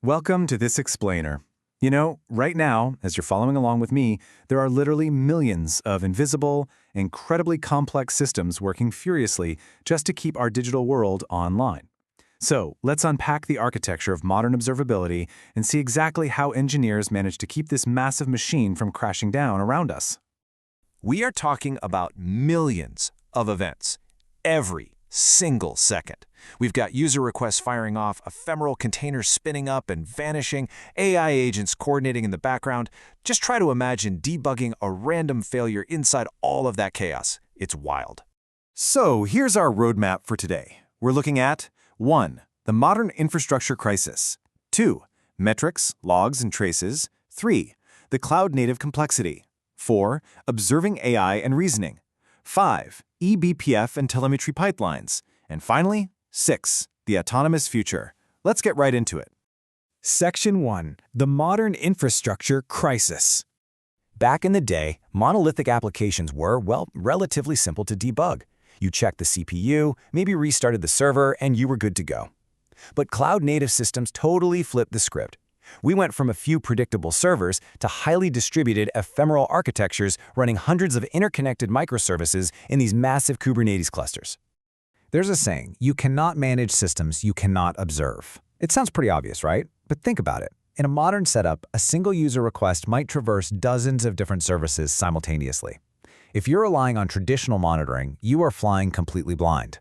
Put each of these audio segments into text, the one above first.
Welcome to this explainer. You know, right now, as you're following along with me, there are literally millions of invisible, incredibly complex systems working furiously just to keep our digital world online. So, let's unpack the architecture of modern observability and see exactly how engineers manage to keep this massive machine from crashing down around us. We are talking about millions of events every single second. We've got user requests firing off, ephemeral containers spinning up and vanishing, AI agents coordinating in the background. Just try to imagine debugging a random failure inside all of that chaos. It's wild. So, here's our roadmap for today. We're looking at 1. The modern infrastructure crisis. 2. Metrics, logs, and traces. 3. The cloud-native complexity. 4. Observing AI and reasoning. 5. eBPF and telemetry pipelines. And finally, 6. The autonomous future. Let's get right into it. Section 1. The modern infrastructure crisis. Back in the day, monolithic applications were, well, relatively simple to debug. You checked the CPU, maybe restarted the server, and you were good to go. But cloud-native systems totally flipped the script. We went from a few predictable servers to highly distributed ephemeral architectures running hundreds of interconnected microservices in these massive Kubernetes clusters. There's a saying, you cannot manage systems you cannot observe. It sounds pretty obvious, right? But think about it. In a modern setup, a single user request might traverse dozens of different services simultaneously. If you're relying on traditional monitoring, you are flying completely blind.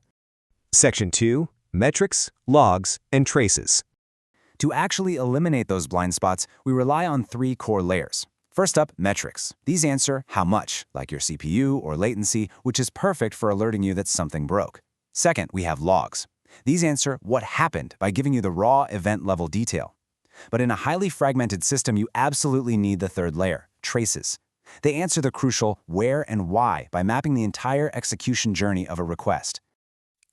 Section 2. Metrics, logs, and traces. To actually eliminate those blind spots, we rely on 3 core layers. First up, metrics. These answer how much, like your CPU or latency, which is perfect for alerting you that something broke. Second, we have logs. These answer what happened by giving you the raw event-level detail. But in a highly fragmented system, you absolutely need the third layer, traces. They answer the crucial where and why by mapping the entire execution journey of a request.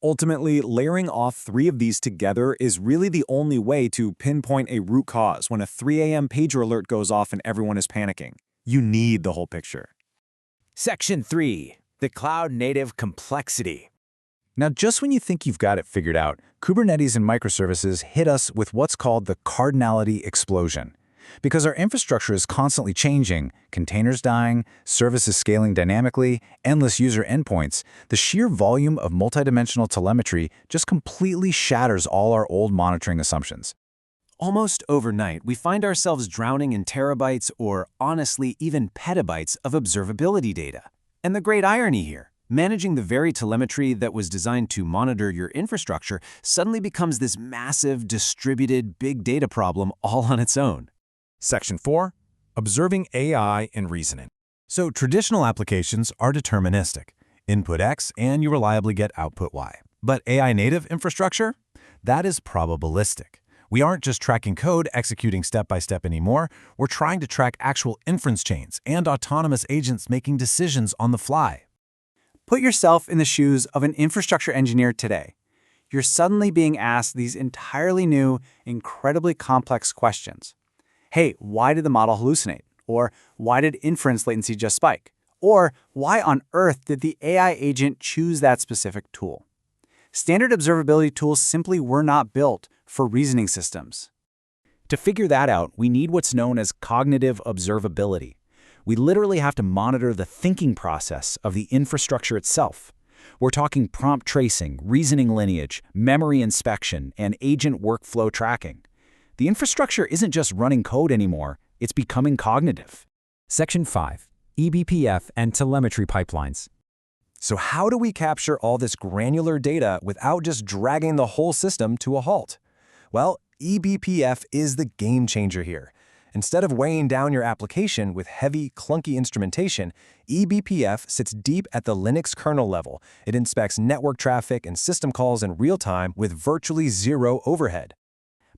Ultimately, layering off 3 of these together is really the only way to pinpoint a root cause when a 3 a.m. pager alert goes off and everyone is panicking. You need the whole picture. Section 3. The cloud-native complexity. Now, just when you think you've got it figured out, Kubernetes and microservices hit us with what's called the cardinality explosion. Because our infrastructure is constantly changing, containers dying, services scaling dynamically, endless user endpoints, the sheer volume of multidimensional telemetry just completely shatters all our old monitoring assumptions. Almost overnight, we find ourselves drowning in terabytes or, honestly, even petabytes of observability data. And the great irony here, managing the very telemetry that was designed to monitor your infrastructure suddenly becomes this massive, distributed, big data problem all on its own. Section 4. Observing AI and reasoning. So traditional applications are deterministic. Input X and you reliably get output Y. But AI-native infrastructure? That is probabilistic. We aren't just tracking code executing step by step anymore. We're trying to track actual inference chains and autonomous agents making decisions on the fly. Put yourself in the shoes of an infrastructure engineer today. You're suddenly being asked these entirely new, incredibly complex questions. Hey, why did the model hallucinate? Or why did inference latency just spike? Or why on earth did the AI agent choose that specific tool? Standard observability tools simply were not built for reasoning systems. To figure that out, we need what's known as cognitive observability. We literally have to monitor the thinking process of the infrastructure itself. We're talking prompt tracing, reasoning lineage, memory inspection, and agent workflow tracking. The infrastructure isn't just running code anymore, it's becoming cognitive. Section 5. eBPF and telemetry pipelines. So how do we capture all this granular data without just dragging the whole system to a halt? Well, eBPF is the game changer here. Instead of weighing down your application with heavy, clunky instrumentation, eBPF sits deep at the Linux kernel level. It inspects network traffic and system calls in real time with virtually zero overhead.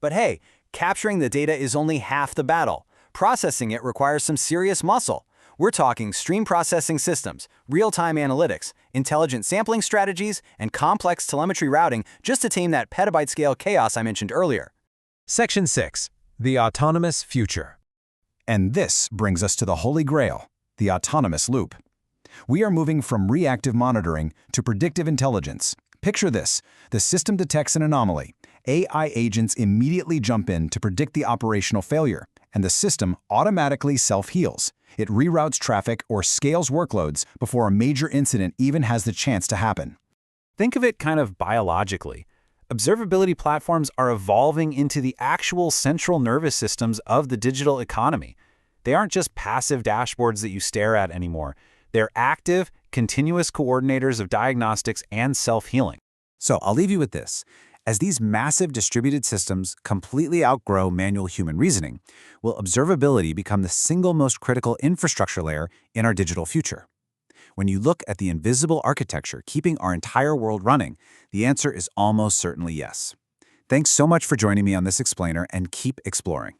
But hey, capturing the data is only half the battle. Processing it requires some serious muscle. We're talking stream processing systems, real-time analytics, intelligent sampling strategies, and complex telemetry routing just to tame that petabyte-scale chaos I mentioned earlier. Section 6. The autonomous future. And this brings us to the holy grail, the autonomous loop. We are moving from reactive monitoring to predictive intelligence. Picture this. The system detects an anomaly. AI agents immediately jump in to predict the operational failure, and the system automatically self-heals. It reroutes traffic or scales workloads before a major incident even has the chance to happen. Think of it kind of biologically. Observability platforms are evolving into the actual central nervous systems of the digital economy. They aren't just passive dashboards that you stare at anymore. They're active, continuous coordinators of diagnostics and self-healing. So I'll leave you with this. As these massive distributed systems completely outgrow manual human reasoning, will observability become the single most critical infrastructure layer in our digital future? When you look at the invisible architecture keeping our entire world running, the answer is almost certainly yes. Thanks so much for joining me on this explainer, and keep exploring.